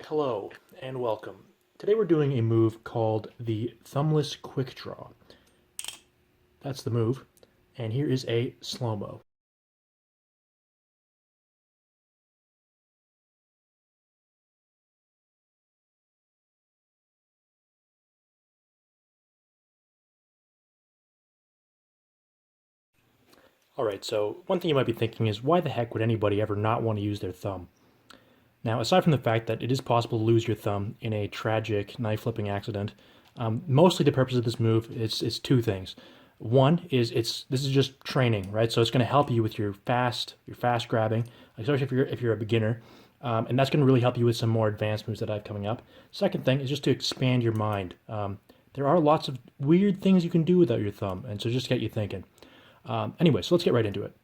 Hello and welcome. Today we're doing a move called the Thumbless Quickdraw. That's the move, and here is a slow-mo. Alright, so one thing you might be thinking is why the heck would anybody ever not want to use their thumb? Now, aside from the fact that it is possible to lose your thumb in a tragic knife flipping accident, mostly the purpose of this move is two things. One is this is just training, right? So it's going to help you with your fast grabbing, especially if you're a beginner, and that's going to really help you with some more advanced moves that I have coming up. Second thing is just to expand your mind. There are lots of weird things you can do without your thumb, and so just get you thinking. Anyway, so let's get right into it.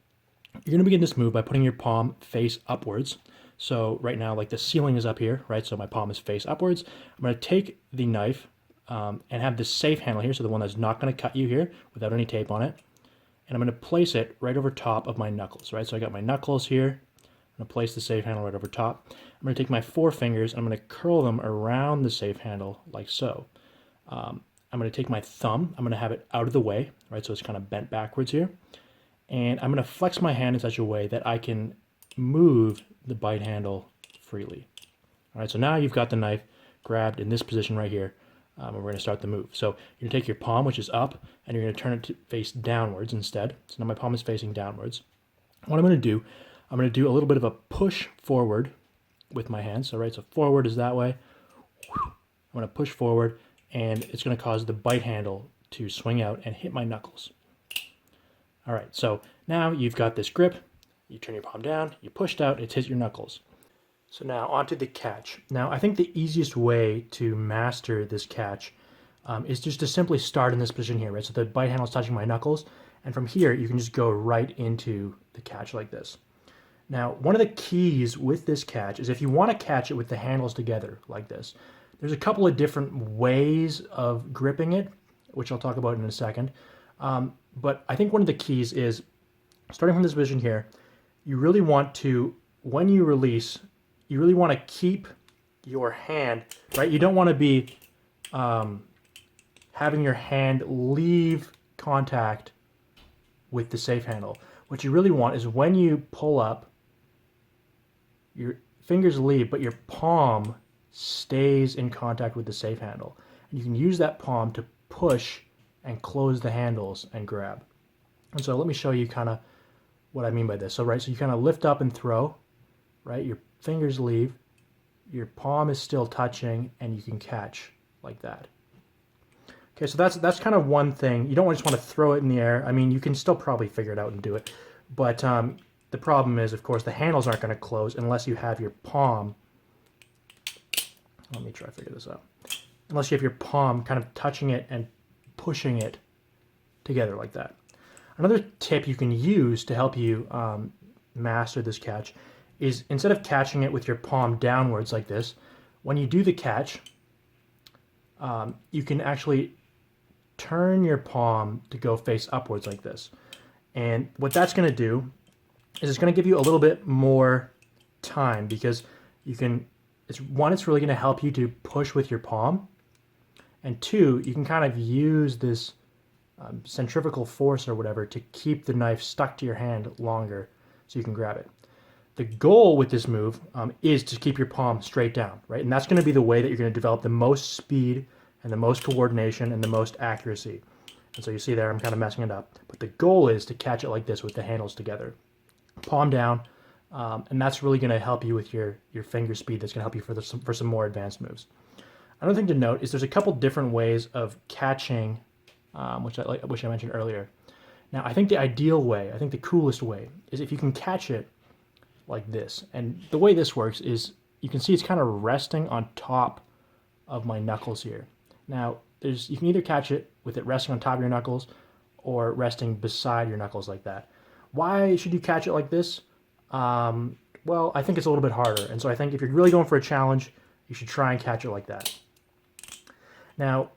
You're going to begin this move by putting your palm face upwards. So right now, like the ceiling is up here, right? So my palm is face upwards. I'm going to take the knife and have this safe handle here, so the one that's not going to cut you here without any tape on it. And I'm going to place it right over top of my knuckles, right? So I got my knuckles here. I'm going to place the safe handle right over top. I'm going to take my forefingers and I'm going to curl them around the safe handle like so. I'm going to take my thumb. I'm going to have it out of the way, right? So it's kind of bent backwards here. And I'm going to flex my hand in such a way that I can move the bite handle freely. All right, so now you've got the knife grabbed in this position right here, and we're going to start the move. So you're going to take your palm, which is up, and you're going to turn it to face downwards instead. So now my palm is facing downwards. What I'm going to do a little bit of a push forward with my hand. So right, so forward is that way. I'm going to push forward, and it's going to cause the bite handle to swing out and hit my knuckles. All right, so now you've got this grip. You turn your palm down, you pushed out, it's hit your knuckles. So now onto the catch. Now I think the easiest way to master this catch is just to simply start in this position here, right? So the bite handle is touching my knuckles, and from here you can just go right into the catch like this. Now one of the keys with this catch is if you want to catch it with the handles together like this, there's a couple of different ways of gripping it, which I'll talk about in a second. But I think one of the keys is starting from this position here. You really want to, when you release, you really want to keep your hand, right? You don't want to be having your hand leave contact with the safe handle. What you really want is when you pull up, your fingers leave, but your palm stays in contact with the safe handle. And you can use that palm to push and close the handles and grab. And so let me show you kind of what I mean by this. So right, so you kind of lift up and throw, right? Your fingers leave, your palm is still touching, and you can catch like that. Okay, so that's kind of one thing. You don't just want to throw it in the air. I mean, you can still probably figure it out and do it, but the problem is, of course, the handles aren't going to close unless you have your palm. Let me try to figure this out. Unless you have your palm kind of touching it and pushing it together like that. Another tip you can use to help you master this catch is instead of catching it with your palm downwards like this, when you do the catch, you can actually turn your palm to go face upwards like this. And what that's going to do is it's going to give you a little bit more time because you can, it's really going to help you to push with your palm. And two, you can kind of use this centrifugal force or whatever to keep the knife stuck to your hand longer so you can grab it. The goal with this move is to keep your palm straight down, right? And that's going to be the way that you're going to develop the most speed and the most coordination and the most accuracy. And so you see there, I'm kind of messing it up. But the goal is to catch it like this with the handles together. Palm down, and that's really going to help you with your finger speed. That's going to help you for some more advanced moves. Another thing to note is there's a couple different ways of catching which I mentioned earlier. Now, I think the ideal way, I think the coolest way, is if you can catch it like this. And the way this works is you can see it's kind of resting on top of my knuckles here. Now, you can either catch it with it resting on top of your knuckles or resting beside your knuckles like that. Why should you catch it like this? Well, I think it's a little bit harder. And so I think if you're really going for a challenge, you should try and catch it like that. Now,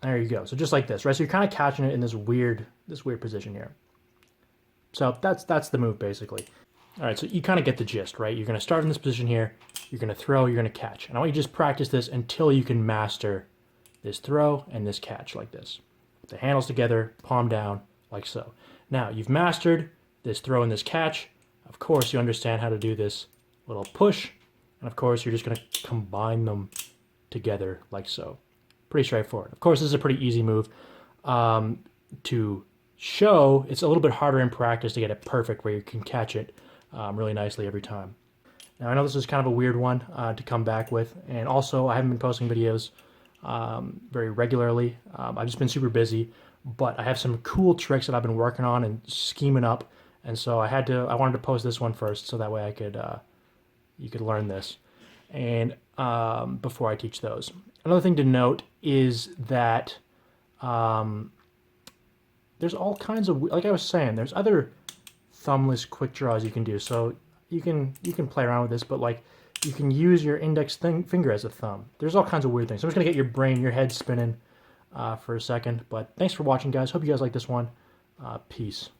there you go. So just like this, right? So you're kind of catching it in this weird position here. So that's the move basically. All right, so you kind of get the gist, right? You're going to start in this position here. You're going to throw, you're going to catch. And I want you to just practice this until you can master this throw and this catch like this. Put the handles together, palm down, like so. Now, you've mastered this throw and this catch. Of course, you understand how to do this little push. And of course, you're just going to combine them together like so. Pretty straightforward. Of course, this is a pretty easy move to show. It's a little bit harder in practice to get it perfect where you can catch it really nicely every time. Now, I know this is kind of a weird one to come back with, and also I haven't been posting videos very regularly. I've just been super busy, but I have some cool tricks that I've been working on and scheming up, and so I wanted to post this one first so that way I could you could learn this, and before I teach those. Another thing to note is that there's all kinds of, like I was saying, there's other thumbless quick draws you can do. So you can play around with this, but like you can use your index finger as a thumb. There's all kinds of weird things. So I'm just gonna get your head spinning for a second. But thanks for watching, guys. Hope you guys like this one. Peace.